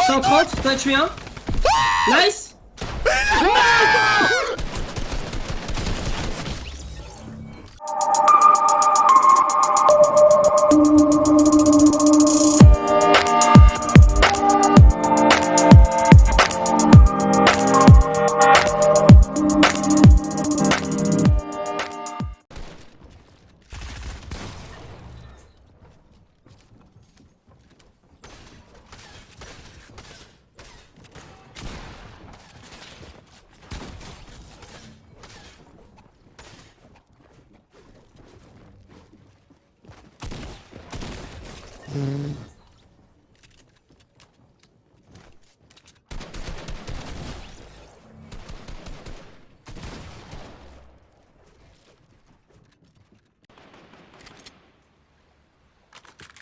130, t'en as tué un. Nice.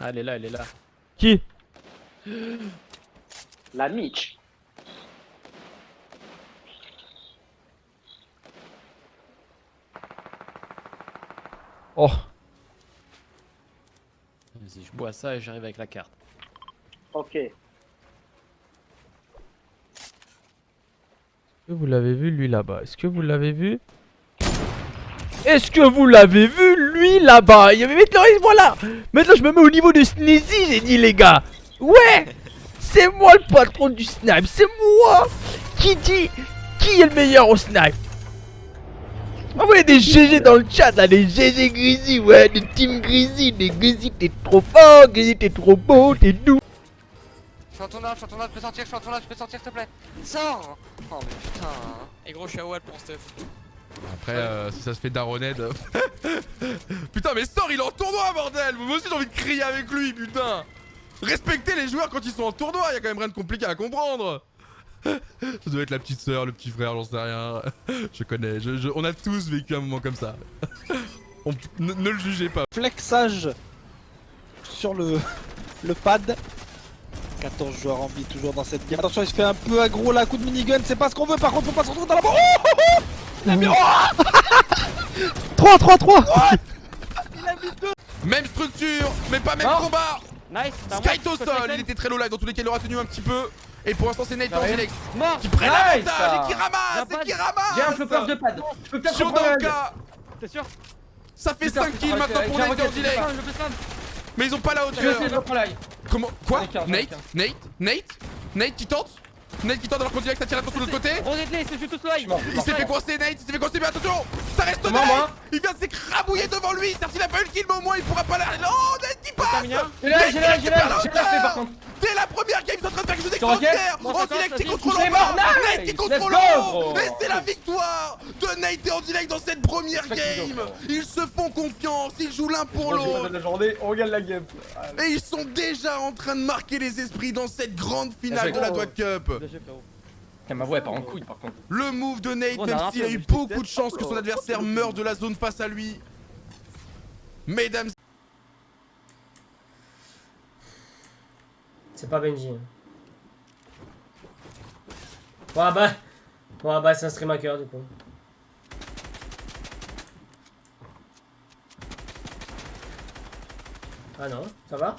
Ah, elle est là, elle est là. Qui? La Mitch. Oh. Vas-y, je bois ça et j'arrive avec la carte. Ok. Est-ce que vous l'avez vu lui là-bas? Est-ce que vous l'avez vu? Est-ce que vous l'avez vu lui là-bas? Il y avait maintenant voilà. Maintenant je me mets au niveau de Sneezy, j'ai dit les gars. Ouais. C'est moi le patron du snipe. C'est moi qui dit qui est le meilleur au snipe. Envoyez des GG dans le chat là, des GG Grizzly, ouais, des Team Grizzly, des Grizzly, t'es trop fort, Grizzly, t'es trop beau, t'es doux. Je suis en tournage, je peux sortir, je peux sortir s'il te plaît. Sors. Oh mais putain. Et gros, je suis à Watt pour Steph. Après, si ça se fait daroned. Putain, mais sort, il est en tournoi, bordel! Moi aussi, j'ai envie de crier avec lui, putain! Respectez les joueurs quand ils sont en tournoi, y a quand même rien de compliqué à comprendre! Ça doit être la petite sœur, le petit frère, j'en sais rien. Je connais, on a tous vécu un moment comme ça. Ne le jugez pas. Flexage sur le pad. 14 joueurs en vie toujours dans cette game. Attention, il se fait un peu aggro là, coup de minigun, c'est pas ce qu'on veut. Par contre, faut pas se retrouver dans la bombe. Oh, il a mis 3 il a mis 2. Même structure, mais pas même combat! Nice. Skyto au sol, il était très low live, dans tous les cas il aura tenu un petit peu. Et pour l'instant c'est Nate en direct Mort. qui prennent Nice. l'avantage et qui ramasse et qui J'ai un ramasse. flopper de pad. Je peux peut-être Sur reprendre la Danka, T'es sûr? ça fait 5 kills maintenant pour Nate en delay. Mais ils ont pas la Je vais essayer de hauteur. reprendre la. Comment? Quoi? Avec un, Nate? Nate qui tente? Nate qui tente alors qu'on dirait que ça tire attention de l'autre côté. Revenez, c'est juste tout live. Il s'est fait coincer Nate, il s'est fait coincer, mais attention! Ça reste Comment, Nate! moi Il vient de s'écrabouiller devant lui! Certes il a pas eu le kill mais au moins il pourra pas la... Oh Nate qui passe! J'ai la fait par contre. Dès la première game, ils sont en train de faire quelque chose Sur Rocket. d'extraordinaire! En direct qui contrôle C'est mort, Nate nice. qui contrôle Let's go, bro. Et c'est la victoire de Nate et en direct dans cette première game! Ils se font confiance, ils jouent l'un pour l'autre! la journée, on regarde la game. Et ils sont déjà en train de marquer les esprits dans cette grande finale de la Dwat Cup! Ma voix elle part en couille par contre. Le move de Nate, Oh, même on a s'il a raté, eu mais beaucoup de chance que oh, son adversaire meure de la zone face à lui. Mesdames, C'est pas Benji. Ouais bah c'est un stream hacker du coup. Ah non, ça va?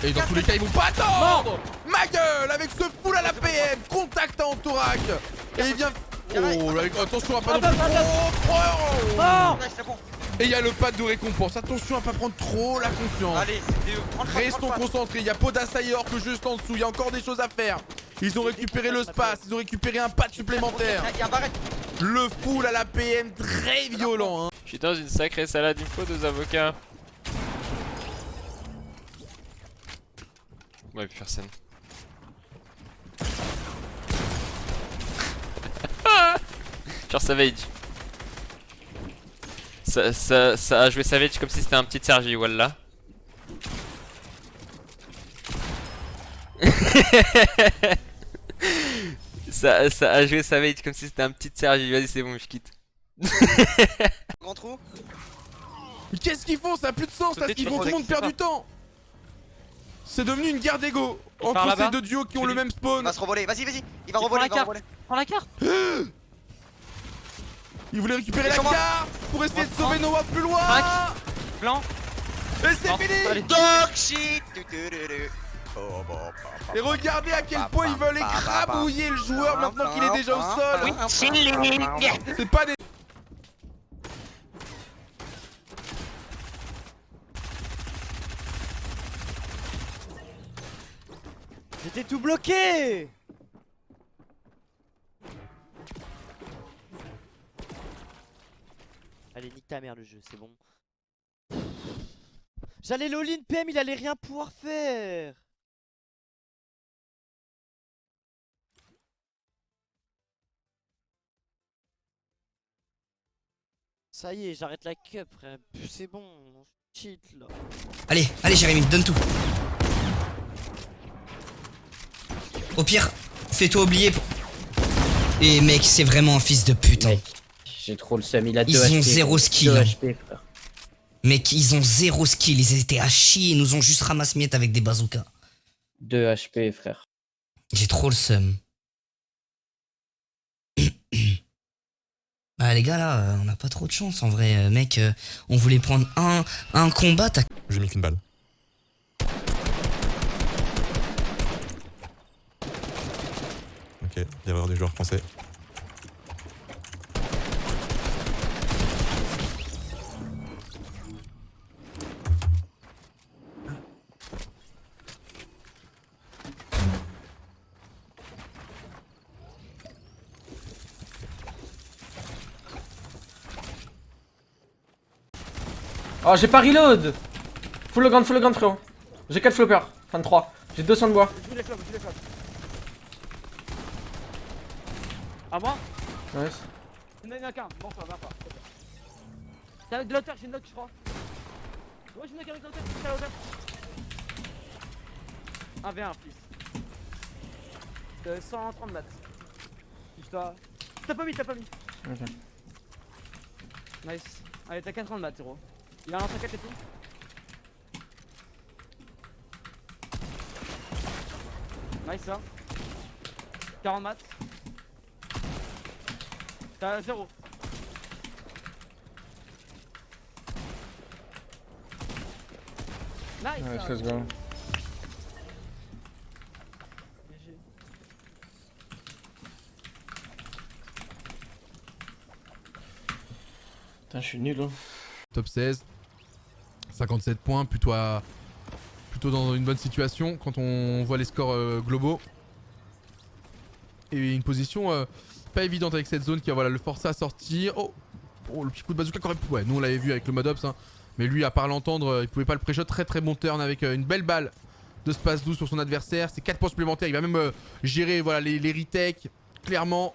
et dans tous les cas, ils vont pas attendre. Ma gueule, avec ce full à la PM, contact à entourage. Et il vient... Oh, avec... attention à pas non plus trop... Et il y a le pad de récompense, attention à pas prendre trop la confiance. Allez, Restons concentrés, il y a Podasayor que juste en dessous, il y a encore des choses à faire. Ils ont récupéré le space, ils ont récupéré un pad supplémentaire. Le full à la PM, très violent hein. Je suis dans une sacrée salade, il me faut 2 avocats. Ouais, plus personne. Genre Savage. Ça a joué Savage comme si c'était un petit Sergi, wallah. ça a joué Savage comme si c'était un petit Sergi. Vas-y, c'est bon, je quitte. Grand trou. Mais qu'est-ce qu'ils font? Ça a plus de sens là, ce qu'ils font, tout le monde perd du temps. C'est devenu une guerre d'ego entre ces deux duos qui ont le même spawn. Il va se revoler, vas-y, vas-y. Il va revoler, il va revoler. Prends la carte. Il voulait récupérer la carte pour essayer de sauver Noah plus loin. Blanc. Et c'est fini. Dog shit. Et regardez à quel point ils veulent écrabouiller le joueur maintenant qu'il est déjà au sol. C'est pas des... J'étais tout bloqué. Allez, nique ta mère le jeu, c'est bon. J'allais l'all-in PM, il allait rien pouvoir faire. Ça y est, j'arrête la cup, frère. C'est bon, on cheat là. Allez, allez Jérémy, donne tout. Au pire, fais-toi oublier. Et mec, c'est vraiment un fils de pute. Hein. J'ai trop le seum, il a 2 Ils HP. ont 0 skill. 2 hein. HP, frère. Mec, ils ont 0 skill. Ils étaient à chier. Ils nous ont juste ramasse-miettes avec des bazookas. 2 HP, frère. J'ai trop le seum. Bah les gars là, on n'a pas trop de chance en vrai. Mec, on voulait prendre un combat. J'ai mis qu'une balle. Ok, il y avoir des joueurs français. Oh, j'ai pas reload. Full le grand frérot. J'ai 4 floppers, enfin 3. J'ai 200 de bois. Je vous les flops, je vous les flops. À moi. Nice. Il y en a qu'un, bon ça va pas. T'as de l'auteur, j'ai une knock je crois. Ouais, j'ai une knock avec l'auteur, t'as l'auteur. 1v1 fils. 130 mats. Touche-toi. T'as pas mis. Ok. Nice. Allez, t'as 4 mats, héros. Il a un 104 et tout. Nice ça. 40 mats. T'as 0. Nice. Ouais, let's go. Putain, je suis nul hein. Top 16. 57 points, plutôt dans une bonne situation quand on voit les scores globaux. Et une position pas évidente avec cette zone qui va voilà, le forcer à sortir. Oh, le petit coup de bazooka qu'aurait pu... Ouais, nous on l'avait vu avec le mode ops. Hein. Mais lui, à part l'entendre, il pouvait pas le pré-shot. Très très bon turn avec une belle balle de space 12 sur son adversaire. C'est 4 points supplémentaires. Il va même gérer voilà, les retakes. Clairement.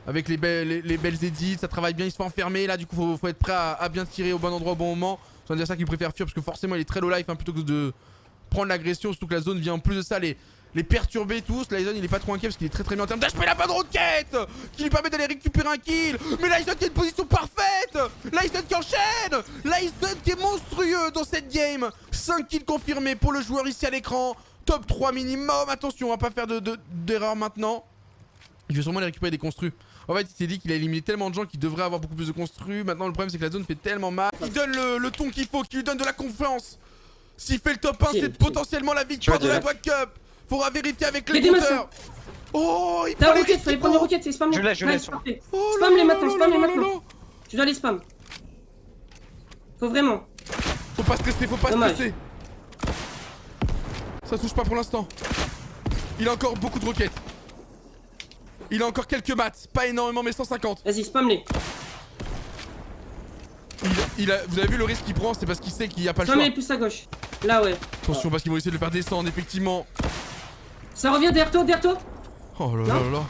Avec les belles edits. Ça travaille bien. Il se fait enfermer. Là, du coup, faut être prêt à bien tirer au bon endroit au bon moment. Son adversaire qui préfère fuir parce que forcément il est très low life hein, plutôt que de prendre l'agression. Surtout que la zone vient en plus de ça les perturber tous. Lyson il est pas trop inquiet parce qu'il est très bien en termes d'HP. La bonne roquette qui lui permet d'aller récupérer un kill. Mais Lyson qui a une position parfaite. Lyson qui enchaîne. Lyson qui est monstrueux dans cette game. 5 kills confirmés pour le joueur ici à l'écran. Top 3 minimum. Attention, on va pas faire d'erreur maintenant. Il veut sûrement aller récupérer des construits. En fait, il s'est dit qu'il a éliminé tellement de gens qu'il devrait avoir beaucoup plus de construits. Maintenant, le problème, c'est que la zone fait tellement mal. Il donne le ton qu'il faut, qui lui donne de la confiance. S'il fait le top 1, c'est potentiellement la victoire de la Dwag Cup. Faudra vérifier avec les compteurs. Oh, il prend les roquettes, fallait prendre les roquettes, c'est spam. Je l'ai. Oh, spam les maintenant, Tu dois les spam. Faut vraiment. Faut pas stresser, Ça touche pas pour l'instant. Il a encore beaucoup de roquettes. Il a encore quelques mats, pas énormément mais 150. Vas-y, spam les. Vous avez vu le risque qu'il prend, c'est parce qu'il sait qu'il n'y a pas le choix. Spam les plus à gauche. Là ouais. Attention parce qu'ils vont essayer de le faire descendre effectivement. Ça revient derrière toi. Oh là là là.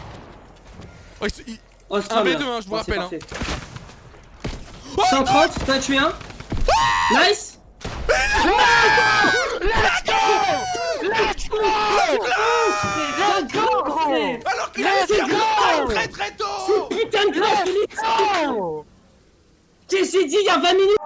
Oh, spam, 1v2 hein, je vous rappelle hein. 130, t'en as tué un. Nice. Alors qu'il a essayé très tôt. Putain de grave, Félix. J'ai dit il y a 20 minutes.